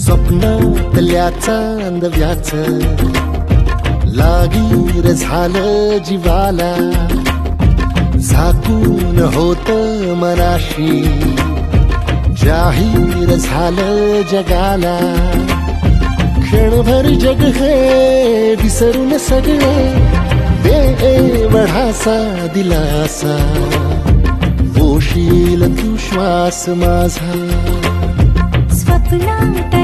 स्वप्नातल्या चांदव्याच लागीर झालं जीवाला, झाकून होत मनाशी जाहीर झालं जगाला. क्षणभर जग हे विसरून सगळे दे एवढासा दिलासा, पोशील तू श्वास माझा. स्वप्नात